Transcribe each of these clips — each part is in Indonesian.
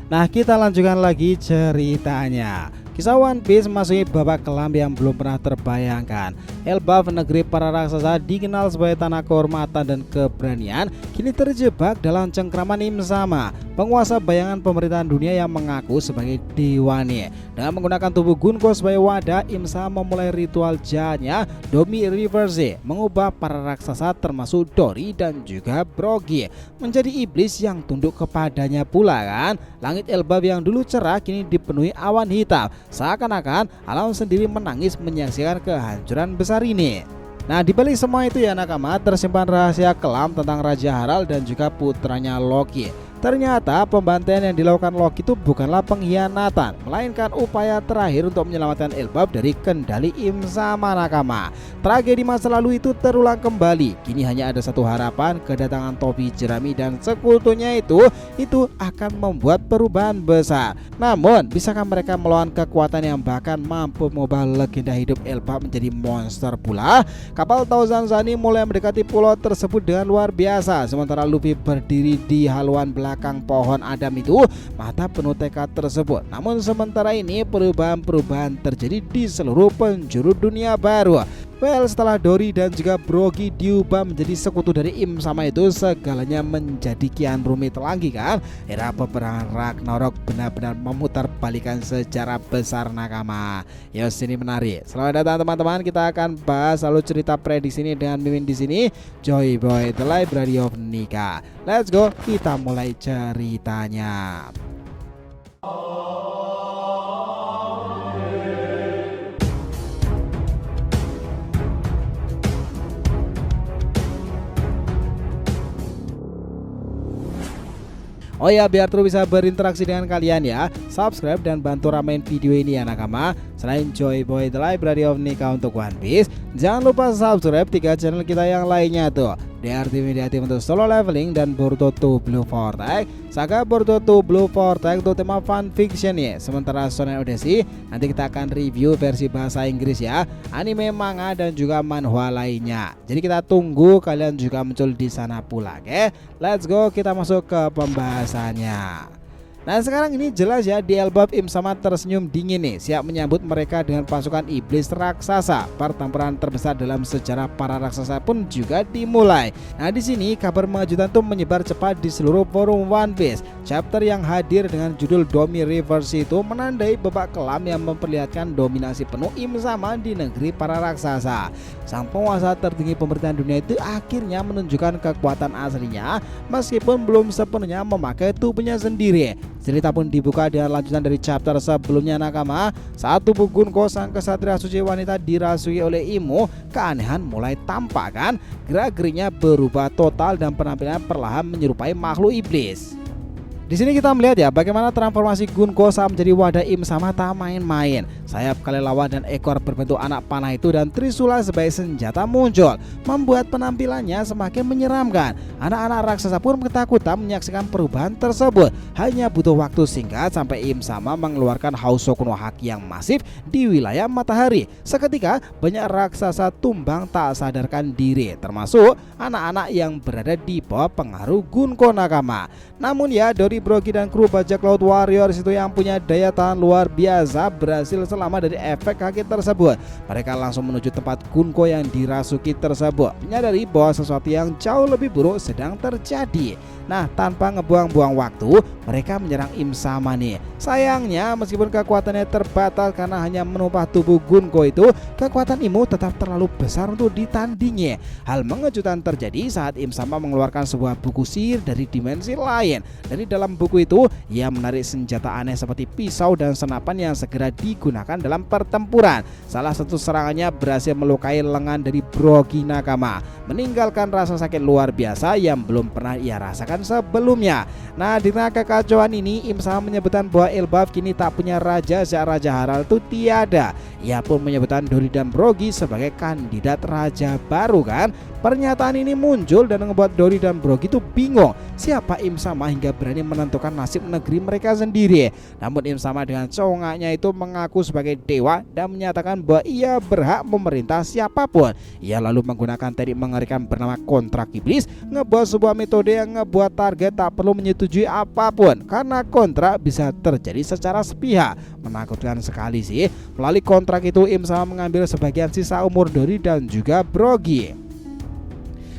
Nah, kita lanjutkan lagi ceritanya. Kisah One Piece memasuki babak kelam yang belum pernah terbayangkan. Elbaf, negeri para raksasa dikenal sebagai tanah kehormatan dan keberanian, kini terjebak dalam cengkraman Im Sama, penguasa bayangan pemerintahan dunia yang mengaku sebagai dewanya. Dengan menggunakan tubuh Gunko sebagai wadah, Im Sama memulai ritual jahatnya, Domi Reverse, mengubah para raksasa termasuk Dory dan juga Brogy menjadi iblis yang tunduk kepadanya pula kan. Langit Elbaf yang dulu cerah kini dipenuhi awan hitam. Seakan-akan alam sendiri menangis menyaksikan kehancuran besar ini. Nah, di balik semua itu ya nakama, tersimpan rahasia kelam tentang Raja Harald dan juga putranya Loki. Ternyata pembantaian yang dilakukan Loki itu bukanlah pengkhianatan, melainkan upaya terakhir untuk menyelamatkan Elbaf dari kendali Im Sama nakama. Tragedi masa lalu itu terulang kembali. Kini hanya ada satu harapan, kedatangan topi jerami dan sekutunya itu akan membuat perubahan besar. Namun, bisakah mereka melawan kekuatan yang bahkan mampu mengubah legenda hidup Elbaf menjadi monster pula? Kapal Thousand Sunny mulai mendekati pulau tersebut dengan luar biasa, sementara Luffy berdiri di haluan belakang pohon Adam itu, mata penuh tekad tersebut. Namun sementara ini perubahan-perubahan terjadi di seluruh penjuru dunia baru. Well, setelah Dory dan juga Brogy diubah menjadi sekutu dari Im Sama itu, segalanya menjadi kian rumit lagi kan. Era peperangan Ragnarok benar-benar memutar balikan sejarah besar nakama. Yos, ini menarik. Selamat datang teman-teman, kita akan bahas lalu cerita prediksi ini dengan Mimin di sini. Joy Boy, The Library of Nika. Let's go, kita mulai ceritanya. Oh ya, biar terus bisa berinteraksi dengan kalian ya, subscribe dan bantu ramein video ini ya nakama. Selain Joy Boy The Library of Nika untuk One Piece, jangan lupa subscribe 3 channel kita yang lainnya tuh, DRT Media Team untuk solo leveling dan Boruto 2 Blue Vortex, Saga Boruto 2 Blue Vortex untuk tema fan fiction ya. Sementara Shonen Odyssey nanti kita akan review versi bahasa Inggris ya, anime, manga dan juga manhwa lainnya. Jadi kita tunggu kalian juga muncul di sana pula. Oke, let's go, kita masuk ke pembahasannya. Nah, sekarang ini jelas ya, di Elbaf Im Sama tersenyum dingin nih, siap menyambut mereka dengan pasukan iblis raksasa. Pertempuran terbesar dalam sejarah para raksasa pun juga dimulai. Nah, di sini kabar mengejutkan tuh menyebar cepat di seluruh forum One Piece. Chapter yang hadir dengan judul Domi Reverse itu menandai babak kelam yang memperlihatkan dominasi penuh Im Sama di negeri para raksasa. Sang penguasa tertinggi pemerintahan dunia itu akhirnya menunjukkan kekuatan aslinya meskipun belum sepenuhnya memakai tubuhnya sendiri. Cerita pun dibuka dengan lanjutan dari chapter sebelumnya nakama. Saat tubuh Gunko sang kesatria suci wanita dirasuki oleh Imu, keanehan mulai tampak kan. Gerak-geriknya berubah total dan penampilannya perlahan menyerupai makhluk iblis. Di sini kita melihat ya bagaimana transformasi Gunko saat menjadi wadah Im Sama tak main-main. Sayap kelelawar dan ekor berbentuk anak panah itu dan trisula sebagai senjata muncul, membuat penampilannya semakin menyeramkan. Anak-anak raksasa pun ketakutan menyaksikan perubahan tersebut. Hanya butuh waktu singkat sampai Im Sama mengeluarkan Hausoku no Haki yang masif di wilayah matahari. Seketika banyak raksasa tumbang tak sadarkan diri, termasuk anak-anak yang berada di bawah pengaruh Gunko nakama. Namun ya, Dory, Brogy dan kru bajak laut Warriors itu yang punya daya tahan luar biasa berhasil selamat dari efek kaki tersebut. Mereka langsung menuju tempat Gunko yang dirasuki tersebut, menyadari bahwa sesuatu yang jauh lebih buruk sedang terjadi. Nah, tanpa ngebuang-buang waktu, mereka menyerang Im Sama nih. Sayangnya meskipun kekuatannya terbatas karena hanya menumpah tubuh Gunko itu, kekuatan Imu tetap terlalu besar untuk ditandingi. Hal mengejutkan terjadi saat Im Sama mengeluarkan sebuah buku sihir dari dimensi lain. Dari dalam buku itu, ia menarik senjata aneh seperti pisau dan senapan yang segera digunakan dalam pertempuran. Salah satu serangannya berhasil melukai lengan dari Brogy nakama, meninggalkan rasa sakit luar biasa yang belum pernah ia rasakan sebelumnya. Nah, di tengah kekacauan ini, Im Sama menyebutkan bahwa Elbaf kini tak punya raja saat Raja Harald itu tiada. Ia pun menyebutkan Dory dan Brogy sebagai kandidat raja baru kan. Pernyataan ini muncul dan membuat Dory dan Brogy itu bingung siapa Im Sama hingga berani menentukan nasib negeri mereka sendiri. Namun Im Sama dengan congaknya itu mengaku sebagai dewa dan menyatakan bahwa ia berhak memerintah siapapun. Ia lalu menggunakan teknik mengerikan bernama kontrak iblis, ngebuat sebuah metode yang ngebuat target tak perlu menyetujui apapun karena kontrak bisa terjadi secara sepihak. Menakutkan sekali sih. Melalui kontrak itu Im Sama mengambil sebagian sisa umur Dori dan juga Brogy.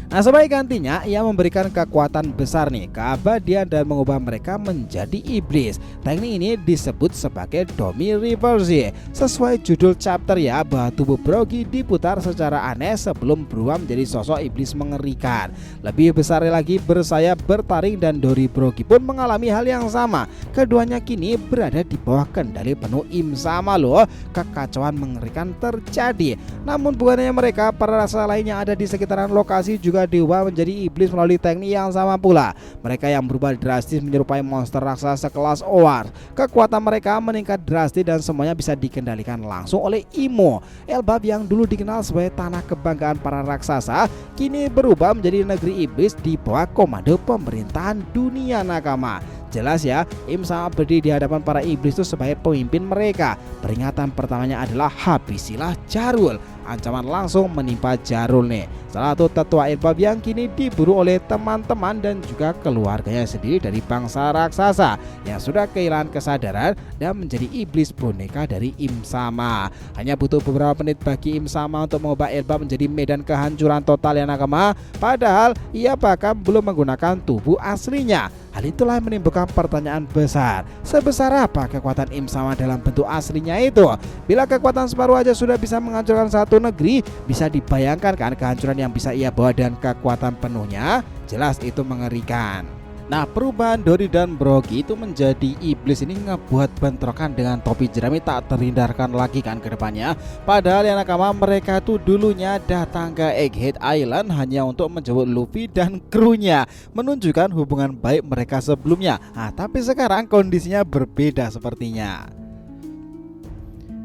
Nah, sebagai gantinya ia memberikan kekuatan besar nih, keabadian, dan mengubah mereka menjadi iblis. Teknik ini disebut sebagai Domi Reverse. Sesuai judul chapter ya, bahwa tubuh Brogy diputar secara aneh sebelum berubah menjadi sosok iblis mengerikan. Lebih besar lagi, bersayap, bertaring, dan Dori Brogy pun mengalami hal yang sama. Keduanya kini berada di bawah kendali penuh Im Sama loh. Kekacauan mengerikan terjadi. Namun bukannya mereka, para raksasa lain yang ada di sekitaran lokasi juga diubah menjadi iblis melalui teknik yang sama pula. Mereka yang berubah drastis menyerupai monster raksasa sekelas Owar. Kekuatan mereka meningkat drastis dan semuanya bisa dikendalikan langsung oleh Imo. Elbaf yang dulu dikenal sebagai tanah kebanggaan para raksasa kini berubah menjadi negeri iblis di bawah komando pemerintahan dunia nakama. Jelas ya, Im Sama berdiri di hadapan para iblis itu sebagai pemimpin mereka. Peringatan pertamanya adalah habisilah Jarul. Ancaman langsung menimpa Jarul nih, salah satu tetua Elbaf yang kini diburu oleh teman-teman dan juga keluarganya sendiri dari bangsa raksasa yang sudah kehilangan kesadaran dan menjadi iblis boneka dari Im Sama. Hanya butuh beberapa menit bagi Im Sama untuk mengubah Elbaf menjadi medan kehancuran total yang nakama, padahal ia bahkan belum menggunakan tubuh aslinya. Hal itulah yang menimbulkan pertanyaan besar. Sebesar apa kekuatan Im Sama dalam bentuk aslinya itu? Bila kekuatan separuh aja sudah bisa menghancurkan satu negeri, bisa dibayangkan kan kehancuran yang bisa ia bawa dan kekuatan penuhnya? Jelas itu mengerikan. Nah, perubahan Dori dan Brogy itu menjadi iblis ini ngebuat bentrokan dengan topi jerami tak terhindarkan lagi kan ke depannya. Padahal yang nakama mereka tuh dulunya datang ke Egghead Island hanya untuk menjemput Luffy dan krunya, menunjukkan hubungan baik mereka sebelumnya. Nah, tapi sekarang kondisinya berbeda sepertinya.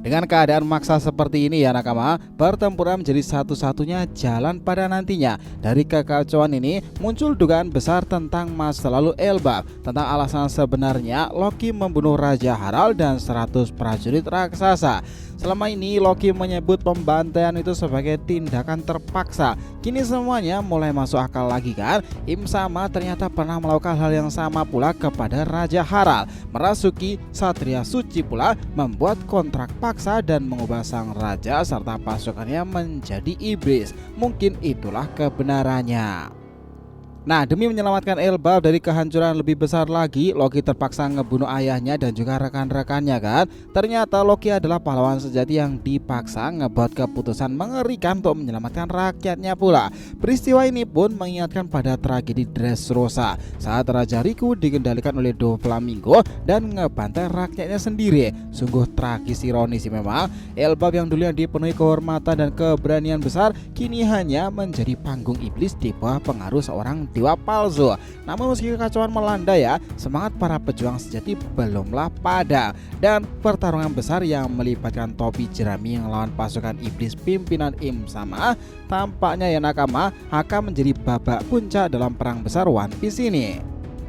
Dengan keadaan maksa seperti ini ya nakama, pertempuran menjadi satu-satunya jalan pada nantinya. Dari kekacauan ini muncul dugaan besar tentang masa lalu Elbaf, tentang alasan sebenarnya Loki membunuh Raja Harald dan 100 prajurit raksasa. Selama ini Loki menyebut pembantaian itu sebagai tindakan terpaksa. Kini semuanya mulai masuk akal lagi kan? Im Sama ternyata pernah melakukan hal yang sama pula kepada Raja Harald. Merasuki Satria Suci pula, membuat kontrak paksa dan mengubah sang raja serta pasukannya menjadi iblis. Mungkin itulah kebenarannya. Nah, demi menyelamatkan Elbaf dari kehancuran lebih besar lagi, Loki terpaksa ngebunuh ayahnya dan juga rekan-rekannya kan. Ternyata Loki adalah pahlawan sejati yang dipaksa ngebuat keputusan mengerikan untuk menyelamatkan rakyatnya pula. Peristiwa ini pun mengingatkan pada tragedi Dressrosa saat Raja Riku dikendalikan oleh Doflamingo dan ngebantai rakyatnya sendiri. Sungguh tragis ironis memang. Elbaf yang dulunya dipenuhi kehormatan dan keberanian besar kini hanya menjadi panggung iblis di bawah pengaruh seorang dewa palsu. Namun meski kekacauan melanda ya, semangat para pejuang sejati belumlah padam. Dan pertarungan besar yang melibatkan topi jerami yang melawan pasukan iblis pimpinan Im Sama tampaknya ya nakama akan menjadi babak puncak dalam perang besar One Piece ini.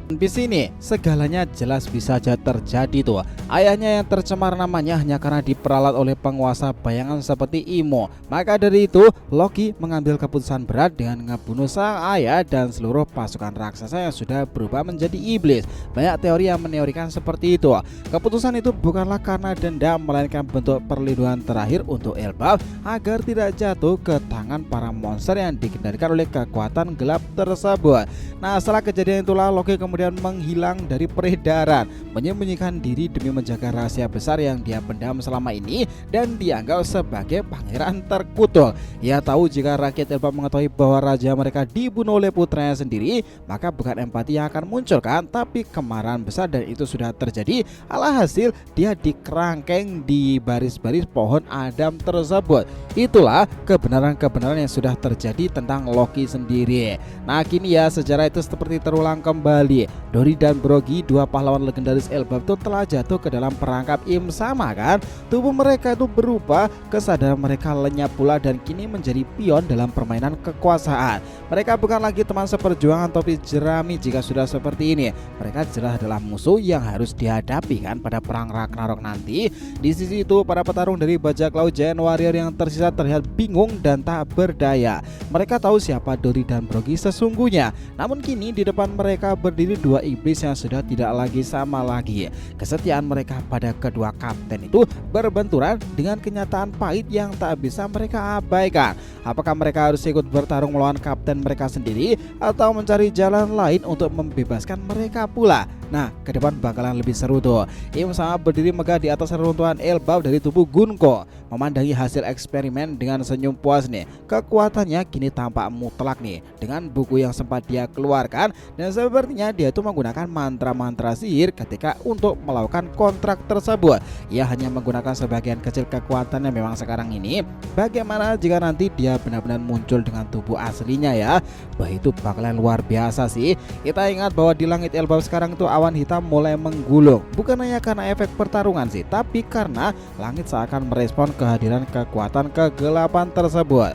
Di sini segalanya jelas bisa saja terjadi tuh. Ayahnya yang tercemar namanya hanya karena diperalat oleh penguasa bayangan seperti Imo. Maka dari itu Loki mengambil keputusan berat dengan ngebunuh sang ayah dan seluruh pasukan raksasa yang sudah berubah menjadi iblis. Banyak teori yang meneorikan seperti itu. Keputusan itu bukanlah karena dendam, melainkan bentuk perlindungan terakhir untuk Elbaf agar tidak jatuh ke tangan para monster yang dikendalikan oleh kekuatan gelap tersebut. Nah, setelah kejadian itulah Loki kemudian menghilang dari peredaran, menyembunyikan diri demi menjaga rahasia besar yang dia pendam selama ini dan dianggap sebagai pangeran terkutuk. Ia tahu jika rakyat Elbaf mengetahui bahwa raja mereka dibunuh oleh putranya sendiri, maka bukan empati yang akan muncul kan, tapi kemarahan besar, dan itu sudah terjadi. Alhasil dia dikerangkeng di baris-baris pohon Adam tersebut. Itulah kebenaran-kebenaran yang sudah terjadi tentang Loki sendiri. Nah, kini ya sejarah itu seperti terulang kembali. Dori. Dori dan Brogy, dua pahlawan legendaris Elbaf itu telah jatuh ke dalam perangkap Im Sama kan. Tubuh mereka itu berubah, kesadaran mereka lenyap pula dan kini menjadi pion dalam permainan kekuasaan. Mereka bukan lagi teman seperjuangan topi jerami jika sudah seperti ini. Mereka jelas adalah musuh yang harus dihadapi kan pada perang Ragnarok nanti. Di sisi itu para petarung dari bajak laut Giant Warrior yang tersisa terlihat bingung dan tak berdaya. Mereka tahu siapa Dori dan Brogy sesungguhnya. Namun kini di depan mereka berdiri dua iblis yang sudah tidak lagi sama lagi. Kesetiaan mereka pada kedua kapten itu berbenturan dengan kenyataan pahit yang tak bisa mereka abaikan. Apakah mereka harus ikut bertarung melawan kapten mereka sendiri atau mencari jalan lain untuk membebaskan mereka pula? Nah, ke depan bakalan lebih seru tuh. Im Sama berdiri megah di atas reruntuhan Elbaf dari tubuh Gunko, memandangi hasil eksperimen dengan senyum puas nih. Kekuatannya kini tampak mutlak nih dengan buku yang sempat dia keluarkan, dan sepertinya dia tuh menggunakan mantra-mantra sihir ketika untuk melakukan kontrak tersebut. Ia hanya menggunakan sebagian kecil kekuatannya memang sekarang ini. Bagaimana jika nanti dia benar-benar muncul dengan tubuh aslinya ya? Wah, itu bakalan luar biasa sih. Kita ingat bahwa di langit Elbaf sekarang itu awan hitam mulai menggulung. Bukan hanya karena efek pertarungan sih, tapi karena langit seakan merespon kehadiran kekuatan kegelapan tersebut.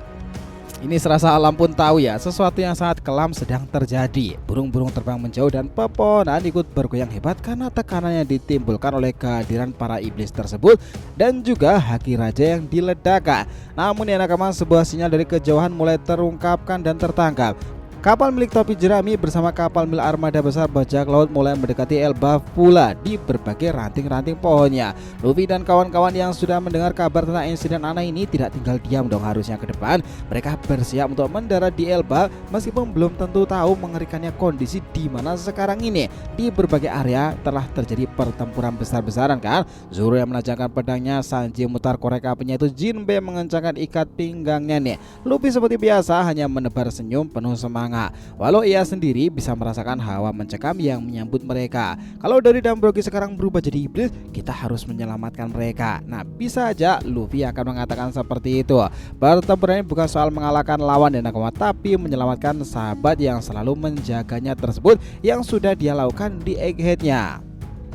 Ini serasa alam pun tahu ya, sesuatu yang sangat kelam sedang terjadi. Burung-burung terbang menjauh dan pepohonan ikut bergoyang hebat karena tekanan yang ditimbulkan oleh kehadiran para iblis tersebut dan juga haki raja yang diledakkan. Namun ya nakama, sebuah sinyal dari kejauhan mulai terungkapkan dan tertangkap. Kapal milik topi jerami bersama kapal milik armada besar bajak laut mulai mendekati Elbaf pula di berbagai ranting-ranting pohonnya. Luffy dan kawan-kawan yang sudah mendengar kabar tentang insiden aneh ini tidak tinggal diam dong, harusnya ke depan. Mereka bersiap untuk mendarat di Elbaf meskipun belum tentu tahu mengerikannya kondisi di mana sekarang ini. Di berbagai area telah terjadi pertempuran besar-besaran kan. Zoro yang menajamkan pedangnya, Sanji mutar korek apinya itu, Jinbe mengencangkan ikat pinggangnya nih. Luffy seperti biasa hanya menebar senyum penuh semangat. Walau ia sendiri bisa merasakan hawa mencekam yang menyambut mereka. Kalau Dori dan Brogy sekarang berubah jadi iblis, kita harus menyelamatkan mereka. Nah, bisa aja Luffy akan mengatakan seperti itu. Pertempuran ini bukan soal mengalahkan lawan dan nakama, tapi menyelamatkan sahabat yang selalu menjaganya tersebut yang sudah dia lakukan di Egghead-nya.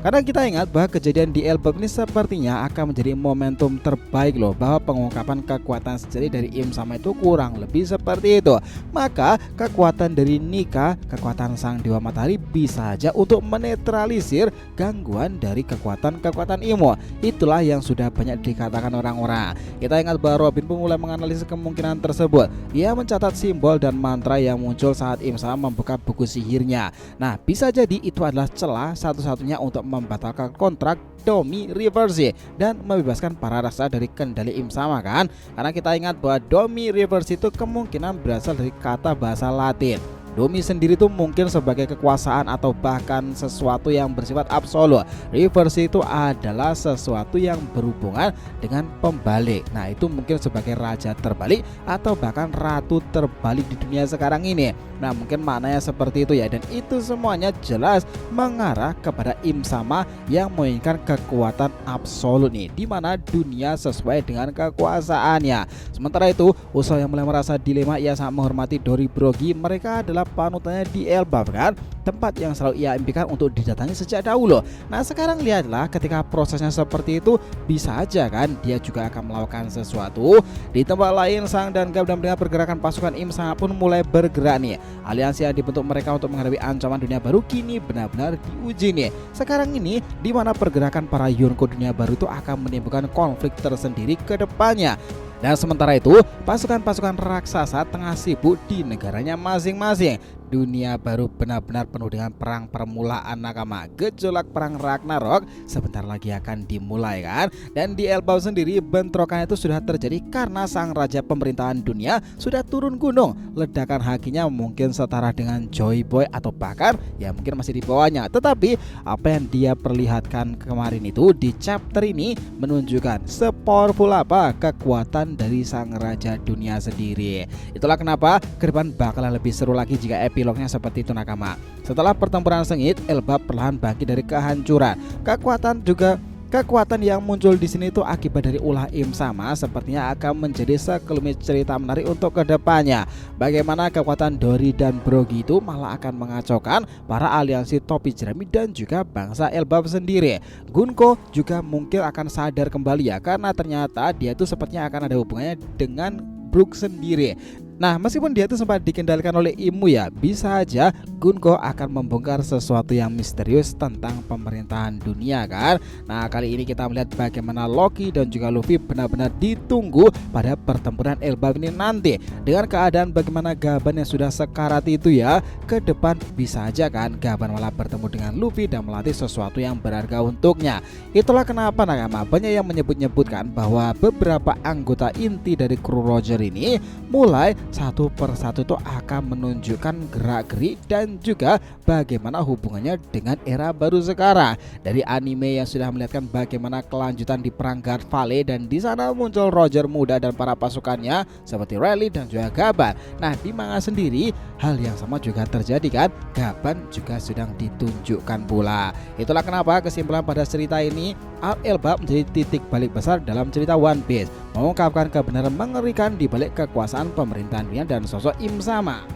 Karena kita ingat bahwa kejadian di Elbaf ini sepertinya akan menjadi momentum terbaik loh, bahwa pengungkapan kekuatan sejati dari Im Sama itu kurang lebih seperti itu. Maka kekuatan dari Nika, kekuatan sang dewa matahari, bisa saja untuk menetralisir gangguan dari kekuatan-kekuatan Imo. Itulah yang sudah banyak dikatakan orang-orang. Kita ingat bahwa Robin pun mulai menganalisis kemungkinan tersebut. Ia mencatat simbol dan mantra yang muncul saat Im Sama membuka buku sihirnya. Nah, bisa jadi itu adalah celah satu-satunya untuk membatalkan kontrak Domi Reverse dan membebaskan para raksasa dari kendali Im Sama kan. Karena kita ingat bahwa Domi Reverse itu kemungkinan berasal dari kata bahasa Latin. Domi sendiri itu mungkin sebagai kekuasaan atau bahkan sesuatu yang bersifat absolut. Reverse itu adalah sesuatu yang berhubungan dengan pembalik. Nah, itu mungkin sebagai raja terbalik atau bahkan ratu terbalik di dunia sekarang ini. Nah, mungkin maknanya seperti itu ya, dan itu semuanya jelas mengarah kepada Im Sama yang menginginkan kekuatan absolut nih, di mana dunia sesuai dengan kekuasaannya. Sementara itu, Usopp yang mulai merasa dilema, ia sangat menghormati Dori Brogy. Mereka adalah panutannya di Elbaf kan, tempat yang selalu ia impikan untuk didatangi sejak dahulu. Nah, sekarang lihatlah ketika prosesnya seperti itu, bisa aja kan dia juga akan melakukan sesuatu. Di tempat lain, Sang dan Gap dan melihat pergerakan pasukan Im Sama pun mulai bergerak nih. Aliansi yang dibentuk mereka untuk menghadapi ancaman dunia baru kini benar-benar diuji nih. Sekarang ini di mana pergerakan para Yonko dunia baru itu akan menimbulkan konflik tersendiri ke depannya. Dan sementara itu, pasukan-pasukan raksasa tengah sibuk di negaranya masing-masing. Dunia baru benar-benar penuh dengan perang permulaan nakama. Gejolak perang Ragnarok sebentar lagi akan dimulai kan. Dan di Elbaf sendiri bentrokan itu sudah terjadi karena sang raja pemerintahan dunia sudah turun gunung. Ledakan hakinya mungkin setara dengan Joy Boy atau bahkan ya mungkin masih di bawahnya. Tetapi apa yang dia perlihatkan kemarin itu di chapter ini menunjukkan sepowerful apa kekuatan dari sang raja dunia sendiri. Itulah kenapa ke depan bakalan lebih seru lagi jika epilognya seperti itu nakama. Setelah pertempuran sengit, Elbaf perlahan bangkit dari kehancuran. Kekuatan juga Kekuatan yang muncul di sini itu akibat dari ulah Im sama sepertinya akan menjadi sekelumit cerita menarik untuk kedepannya. Bagaimana kekuatan Dory dan Brogy itu malah akan mengacaukan para aliansi topi jerami dan juga bangsa Elbaf sendiri. Gunko juga mungkin akan sadar kembali ya, karena ternyata dia itu sepertinya akan ada hubungannya dengan Brook sendiri. Nah, meskipun dia itu sempat dikendalikan oleh Imu ya, bisa aja Gunko akan membongkar sesuatu yang misterius tentang pemerintahan dunia kan. Nah, kali ini kita melihat bagaimana Loki dan juga Luffy benar-benar ditunggu pada pertempuran Elbaf ini nanti. Dengan keadaan bagaimana Gaban yang sudah sekarat itu ya, ke depan bisa aja kan Gaban malah bertemu dengan Luffy dan melatih sesuatu yang berharga untuknya. Itulah kenapa nakama banyak yang menyebut-nyebutkan bahwa beberapa anggota inti dari kru Roger ini mulai satu persatu itu akan menunjukkan gerak-gerik dan juga bagaimana hubungannya dengan era baru sekarang. Dari anime yang sudah melihatkan bagaimana kelanjutan di perang Guard Valley, dan di sana muncul Roger muda dan para pasukannya seperti Rayleigh dan juga Gaban. Nah, di manga sendiri hal yang sama juga terjadi kan, Gaban juga sedang ditunjukkan pula. Itulah kenapa kesimpulan pada cerita ini, Elbaf menjadi titik balik besar dalam cerita One Piece, mengungkapkan kebenaran mengerikan di balik kekuasaan pemerintahan dunia dan sosok Im sama.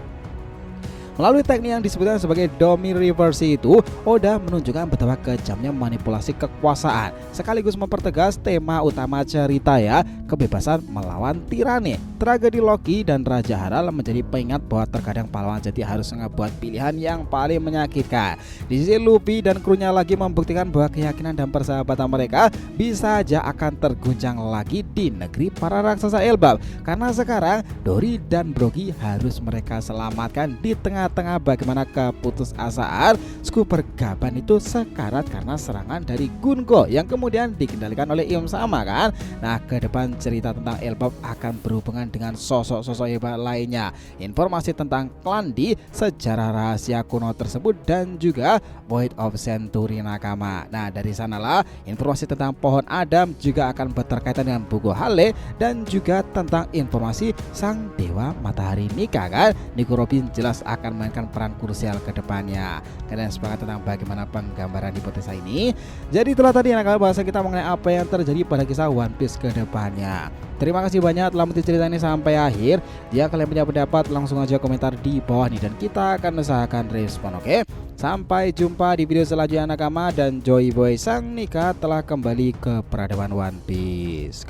Melalui teknik yang disebutkan sebagai Domi Reverse itu, Oda menunjukkan betapa kejamnya manipulasi kekuasaan, sekaligus mempertegas tema utama cerita ya, kebebasan melawan tirani. Tragedi Loki dan Raja Harald menjadi pengingat bahwa terkadang pahlawan jadi harus ngebuat pilihan yang paling menyakitkan. Di sisi Luffy dan krunya lagi membuktikan bahwa keyakinan dan persahabatan mereka bisa aja akan terguncang lagi di negeri para raksasa Elbaf, karena sekarang Dory dan Brogy harus mereka selamatkan di tengah-tengah bagaimana keputusasaan Scooper Gaban itu sekarat karena serangan dari Gunko yang kemudian dikendalikan oleh Im sama kan. Nah, ke depan cerita tentang Elbaf akan berhubungan dengan sosok-sosok hebat lainnya, informasi tentang Klandi, sejarah rahasia kuno tersebut, dan juga Void of Century nakama. Nah, dari sanalah informasi tentang pohon Adam juga akan berkaitan dengan buku Hale, dan juga tentang informasi sang dewa matahari Nika kan. Nico Robin jelas akan memainkan peran krusial ke depannya. Kalian sepakat tentang bagaimana penggambaran hipotesa ini? Jadi itulah tadi yang akan bahasa kita mengenai apa yang terjadi pada kisah One Piece ke depannya. Terima kasih banyak telah menonton cerita ini sampai akhir. Jika kalian punya pendapat, langsung aja komentar di bawah nih dan kita akan usahakan respon, oke? Sampai jumpa di video selanjutnya nakama, dan Joy Boy Sang Nika telah kembali ke peradaban One Piece.